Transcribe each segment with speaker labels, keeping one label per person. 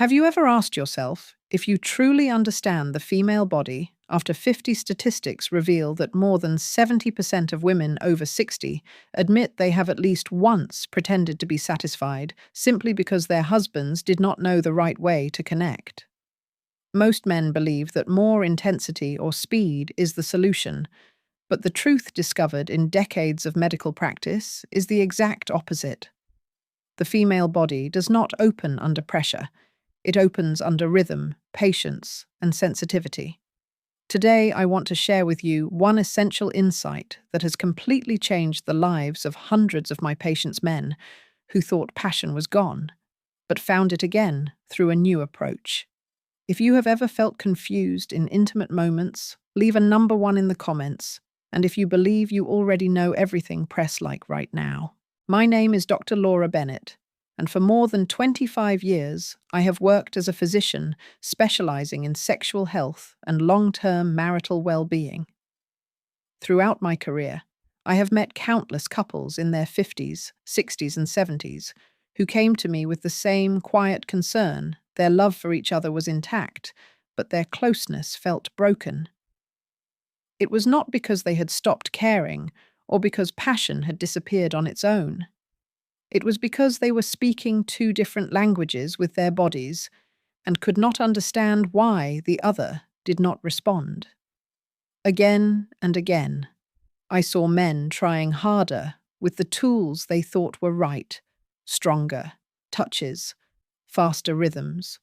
Speaker 1: Have you ever asked yourself if you truly understand the female body after 50 statistics reveal that more than 70% of women over 60 admit they have at least once pretended to be satisfied simply because their husbands did not know the right way to connect? Most men believe that more intensity or speed is the solution, but the truth discovered in decades of medical practice is the exact opposite. The female body does not open under pressure. It opens under rhythm, patience, and sensitivity. Today, I want to share with you one essential insight that has completely changed the lives of hundreds of my patients' men who thought passion was gone, but found it again through a new approach. If you have ever felt confused in intimate moments, leave a number 1 in the comments, and if you believe you already know everything, press like right now. My name is Dr. Laura Bennett, and for more than 25 years, I have worked as a physician specializing in sexual health and long-term marital well-being. Throughout my career, I have met countless couples in their 50s, 60s, and 70s who came to me with the same quiet concern. Their love for each other was intact, but their closeness felt broken. It was not because they had stopped caring or because passion had disappeared on its own. It was because they were speaking 2 different languages with their bodies and could not understand why the other did not respond. Again and again, I saw men trying harder with the tools they thought were right: stronger touches, faster rhythms,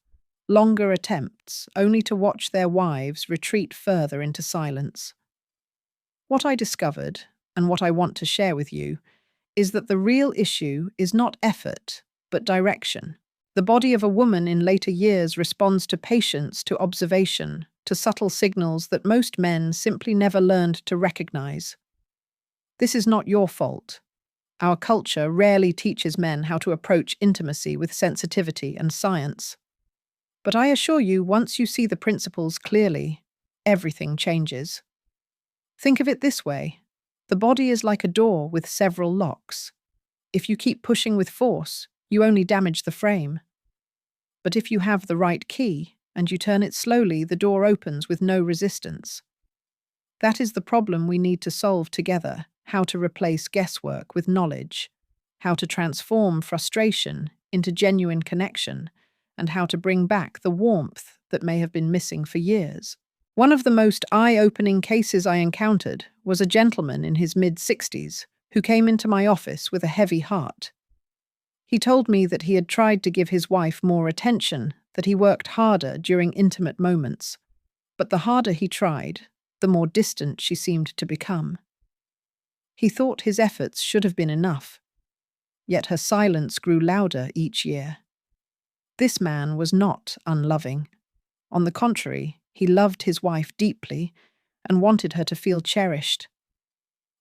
Speaker 1: longer attempts, only to watch their wives retreat further into silence. What I discovered, and what I want to share with you, is that the real issue is not effort, but direction. The body of a woman in later years responds to patience, to observation, to subtle signals that most men simply never learned to recognize. This is not your fault. Our culture rarely teaches men how to approach intimacy with sensitivity and science. But I assure you, once you see the principles clearly, everything changes. Think of it this way. The body is like a door with several locks. If you keep pushing with force, you only damage the frame. But if you have the right key and you turn it slowly, the door opens with no resistance. That is the problem we need to solve together: how to replace guesswork with knowledge, how to transform frustration into genuine connection, and how to bring back the warmth that may have been missing for years. One of the most eye-opening cases I encountered was a gentleman in his mid-60s who came into my office with a heavy heart. He told me that he had tried to give his wife more attention, that he worked harder during intimate moments, but the harder he tried, the more distant she seemed to become. He thought his efforts should have been enough, yet her silence grew louder each year. This man was not unloving. On the contrary, he loved his wife deeply and wanted her to feel cherished.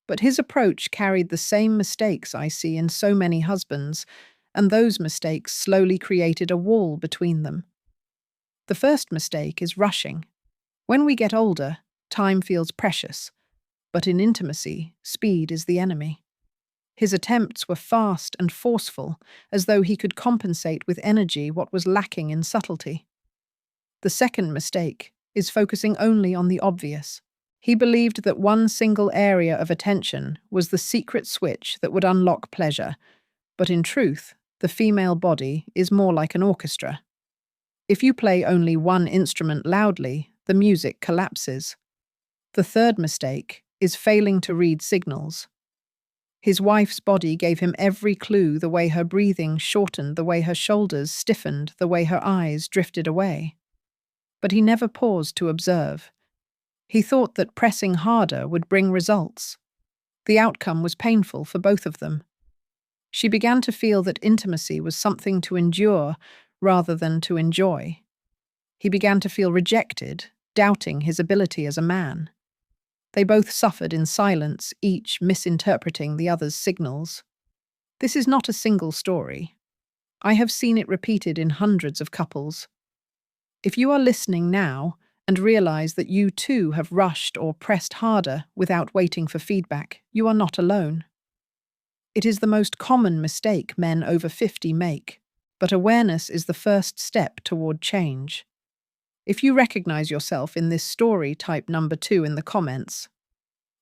Speaker 1: But his approach carried the same mistakes I see in so many husbands, and those mistakes slowly created a wall between them. The first mistake is rushing. When we get older, time feels precious, but in intimacy, speed is the enemy. His attempts were fast and forceful, as though he could compensate with energy what was lacking in subtlety. The second mistake is focusing only on the obvious. He believed that one single area of attention was the secret switch that would unlock pleasure, but in truth, the female body is more like an orchestra. If you play only one instrument loudly, the music collapses. The third mistake is failing to read signals. His wife's body gave him every clue: the way her breathing shortened, the way her shoulders stiffened, the way her eyes drifted away. But he never paused to observe. He thought that pressing harder would bring results. The outcome was painful for both of them. She began to feel that intimacy was something to endure rather than to enjoy. He began to feel rejected, doubting his ability as a man. They both suffered in silence, each misinterpreting the other's signals. This is not a single story. I have seen it repeated in hundreds of couples. If you are listening now and realize that you too have rushed or pressed harder without waiting for feedback, you are not alone. It is the most common mistake men over 50 make. But awareness is the first step toward change. If you recognize yourself in this story, type number 2 in the comments.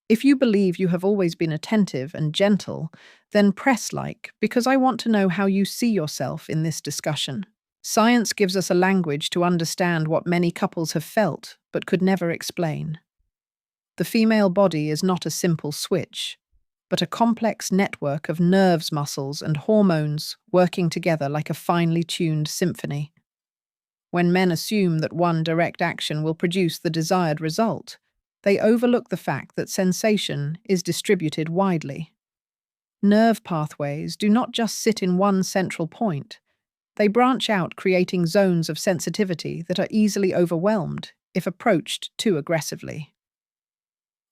Speaker 1: If you believe you have always been attentive and gentle, then press like, because I want to know how you see yourself in this discussion. Science gives us a language to understand what many couples have felt but could never explain. The female body is not a simple switch, but a complex network of nerves, muscles, and hormones working together like a finely tuned symphony. When men assume that one direct action will produce the desired result, they overlook the fact that sensation is distributed widely. Nerve pathways do not just sit in one central point. They branch out, creating zones of sensitivity that are easily overwhelmed if approached too aggressively.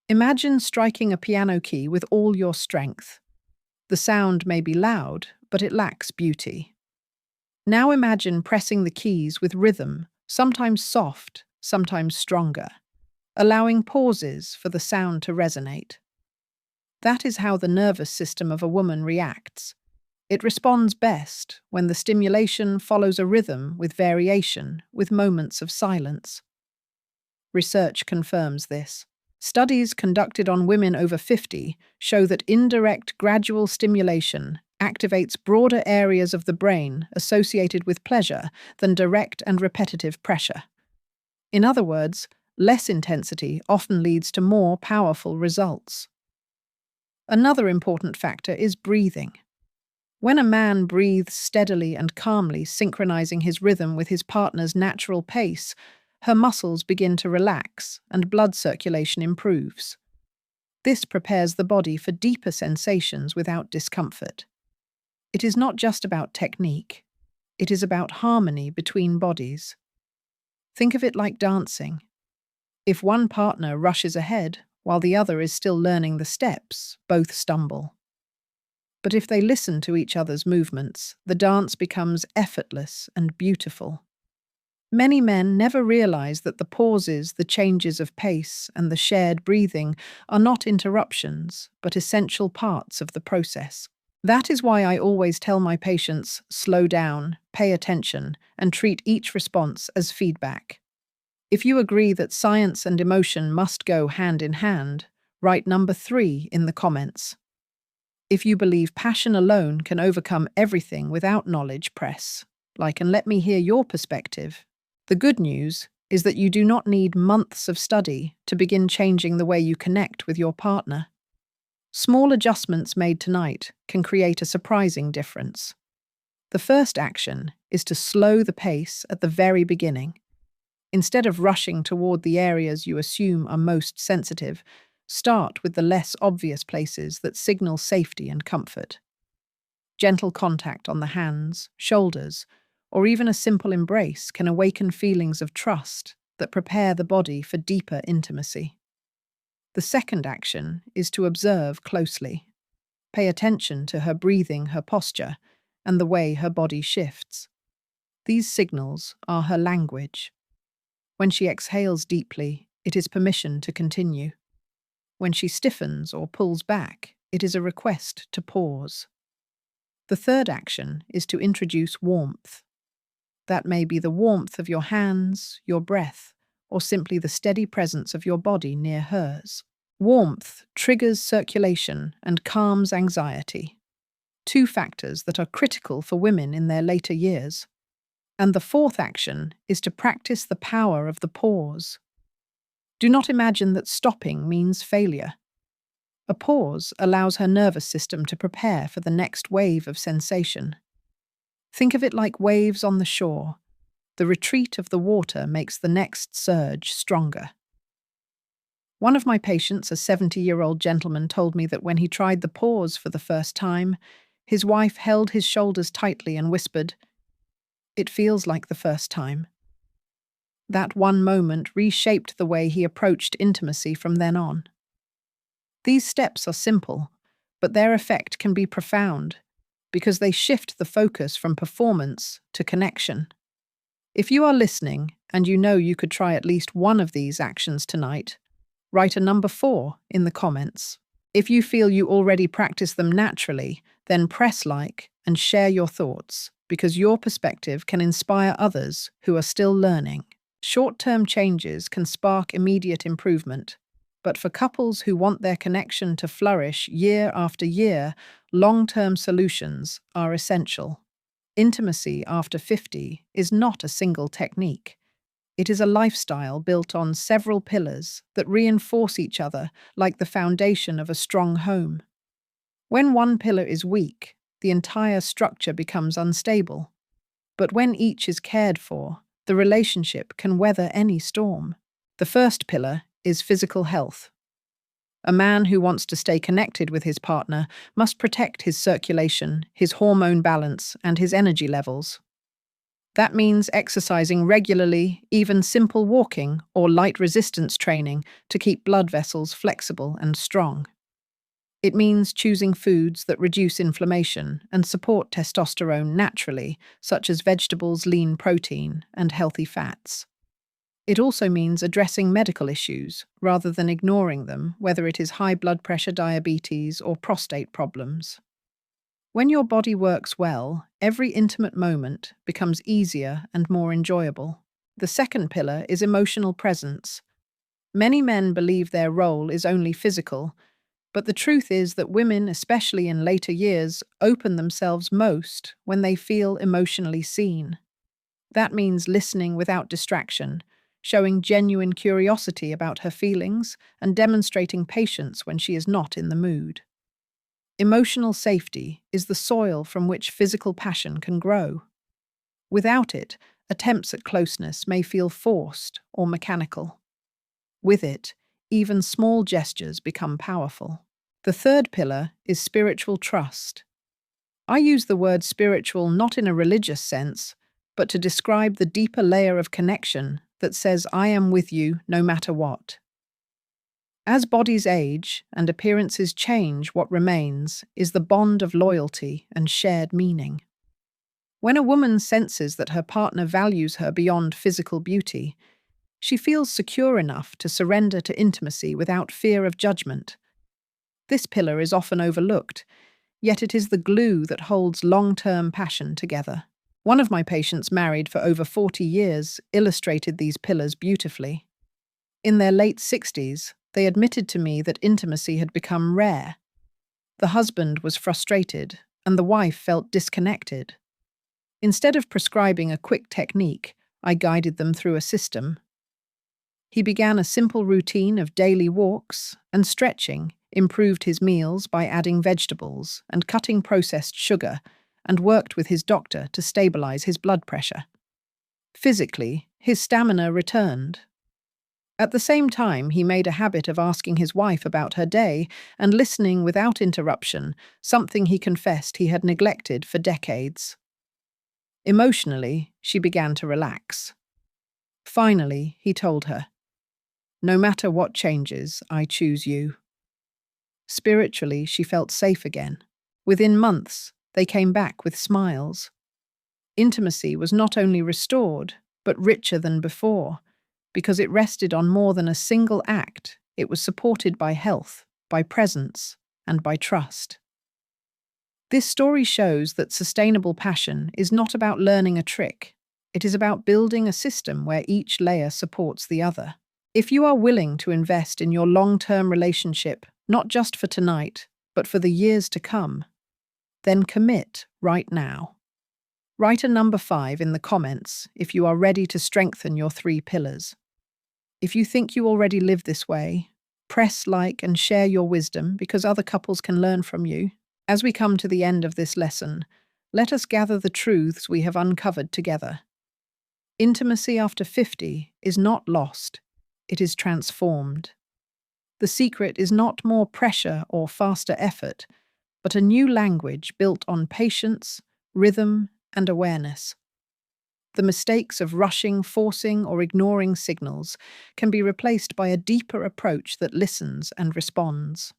Speaker 1: Imagine striking a piano key with all your strength. The sound may be loud, but it lacks beauty. Now imagine pressing the keys with rhythm, sometimes soft, sometimes stronger, allowing pauses for the sound to resonate. That is how the nervous system of a woman reacts. It responds best when the stimulation follows a rhythm with variation, with moments of silence. Research confirms this. Studies conducted on women over 50 show that indirect gradual stimulation activates broader areas of the brain associated with pleasure than direct and repetitive pressure. In other words, less intensity often leads to more powerful results. Another important factor is breathing. When a man breathes steadily and calmly, synchronizing his rhythm with his partner's natural pace, her muscles begin to relax and blood circulation improves. This prepares the body for deeper sensations without discomfort. It is not just about technique. It is about harmony between bodies. Think of it like dancing. If one partner rushes ahead while the other is still learning the steps, both stumble. But if they listen to each other's movements, the dance becomes effortless and beautiful. Many men never realize that the pauses, the changes of pace, and the shared breathing are not interruptions, but essential parts of the process. That is why I always tell my patients, slow down, pay attention, and treat each response as feedback. If you agree that science and emotion must go hand in hand, write number 3 in the comments. If you believe passion alone can overcome everything without knowledge, press like and let me hear your perspective. The good news is that you do not need months of study to begin changing the way you connect with your partner. Small adjustments made tonight can create a surprising difference. The first action is to slow the pace at the very beginning. Instead of rushing toward the areas you assume are most sensitive, start with the less obvious places that signal safety and comfort. Gentle contact on the hands, shoulders, or even a simple embrace can awaken feelings of trust that prepare the body for deeper intimacy. The second action is to observe closely. Pay attention to her breathing, her posture, and the way her body shifts. These signals are her language. When she exhales deeply, it is permission to continue. When she stiffens or pulls back, it is a request to pause. The third action is to introduce warmth. That may be the warmth of your hands, your breath, or simply the steady presence of your body near hers. Warmth triggers circulation and calms anxiety, 2 factors that are critical for women in their later years. And the fourth action is to practice the power of the pause. Do not imagine that stopping means failure. A pause allows her nervous system to prepare for the next wave of sensation. Think of it like waves on the shore. The retreat of the water makes the next surge stronger. One of my patients, a 70-year-old gentleman, told me that when he tried the pause for the first time, his wife held his shoulders tightly and whispered, "It feels like the first time." That one moment reshaped the way he approached intimacy from then on. These steps are simple, but their effect can be profound because they shift the focus from performance to connection. If you are listening and you know you could try at least one of these actions tonight, write a number 4 in the comments. If you feel you already practice them naturally, then press like and share your thoughts, because your perspective can inspire others who are still learning. Short-term changes can spark immediate improvement, but for couples who want their connection to flourish year after year, long-term solutions are essential. Intimacy after 50 is not a single technique. It is a lifestyle built on several pillars that reinforce each other like the foundation of a strong home. When one pillar is weak, the entire structure becomes unstable. But when each is cared for, the relationship can weather any storm. The first pillar is physical health. A man who wants to stay connected with his partner must protect his circulation, his hormone balance, and his energy levels. That means exercising regularly, even simple walking or light resistance training to keep blood vessels flexible and strong. It means choosing foods that reduce inflammation and support testosterone naturally, such as vegetables, lean protein, and healthy fats. It also means addressing medical issues rather than ignoring them, whether it is high blood pressure, diabetes, or prostate problems. When your body works well, every intimate moment becomes easier and more enjoyable. The second pillar is emotional presence. Many men believe their role is only physical, but the truth is that women, especially in later years, open themselves most when they feel emotionally seen. That means listening without distraction, showing genuine curiosity about her feelings, and demonstrating patience when she is not in the mood. Emotional safety is the soil from which physical passion can grow. Without it, attempts at closeness may feel forced or mechanical. With it, even small gestures become powerful. The third pillar is spiritual trust. I use the word spiritual not in a religious sense, but to describe the deeper layer of connection that says, "I am with you no matter what." As bodies age and appearances change, what remains is the bond of loyalty and shared meaning. When a woman senses that her partner values her beyond physical beauty, she feels secure enough to surrender to intimacy without fear of judgment. This pillar is often overlooked, yet it is the glue that holds long-term passion together. One of my patients, married for over 40 years, illustrated these pillars beautifully. In their late 60s, they admitted to me that intimacy had become rare. The husband was frustrated, and the wife felt disconnected. Instead of prescribing a quick technique, I guided them through a system. He began a simple routine of daily walks and stretching, improved his meals by adding vegetables and cutting processed sugar, and worked with his doctor to stabilize his blood pressure. Physically, his stamina returned. At the same time, he made a habit of asking his wife about her day and listening without interruption, something he confessed he had neglected for decades. Emotionally, she began to relax. Finally, he told her, "No matter what changes, I choose you." Spiritually, she felt safe again. Within months, they came back with smiles. Intimacy was not only restored, but richer than before. Because it rested on more than a single act, it was supported by health, by presence, and by trust. This story shows that sustainable passion is not about learning a trick. It is about building a system where each layer supports the other. If you are willing to invest in your long-term relationship, not just for tonight, but for the years to come, then commit right now. Write a number 5 in the comments if you are ready to strengthen your 3 pillars. If you think you already live this way, press like and share your wisdom because other couples can learn from you. As we come to the end of this lesson, let us gather the truths we have uncovered together. Intimacy after 50 is not lost, it is transformed. The secret is not more pressure or faster effort, but a new language built on patience, rhythm, and awareness. The mistakes of rushing, forcing, or ignoring signals can be replaced by a deeper approach that listens and responds.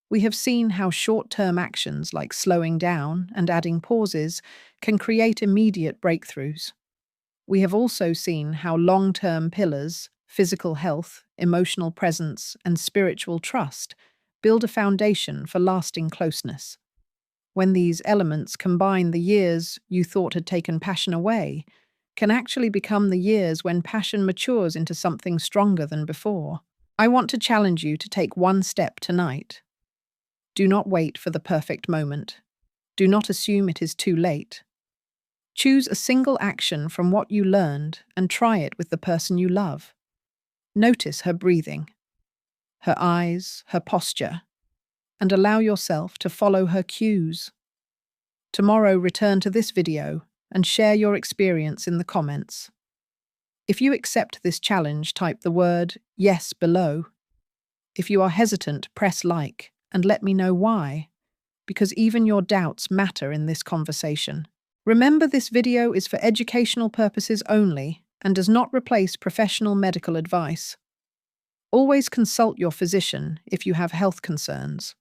Speaker 1: We have seen how short-term actions like slowing down and adding pauses can create immediate breakthroughs. We have also seen how long-term pillars, physical health, emotional presence, and spiritual trust build a foundation for lasting closeness. when these elements combine, the years you thought had taken passion away can actually become the years when passion matures into something stronger than before. I want to challenge you to take one step tonight. Do not wait for the perfect moment. Do not assume it is too late. Choose a single action from what you learned and try it with the person you love. Notice her breathing, her eyes, her posture, and allow yourself to follow her cues. Tomorrow, return to this video and share your experience in the comments. If you accept this challenge, type the word yes below. If you are hesitant, press like and let me know why, because even your doubts matter in this conversation. Remember, this video is for educational purposes only and does not replace professional medical advice. Always consult your physician if you have health concerns.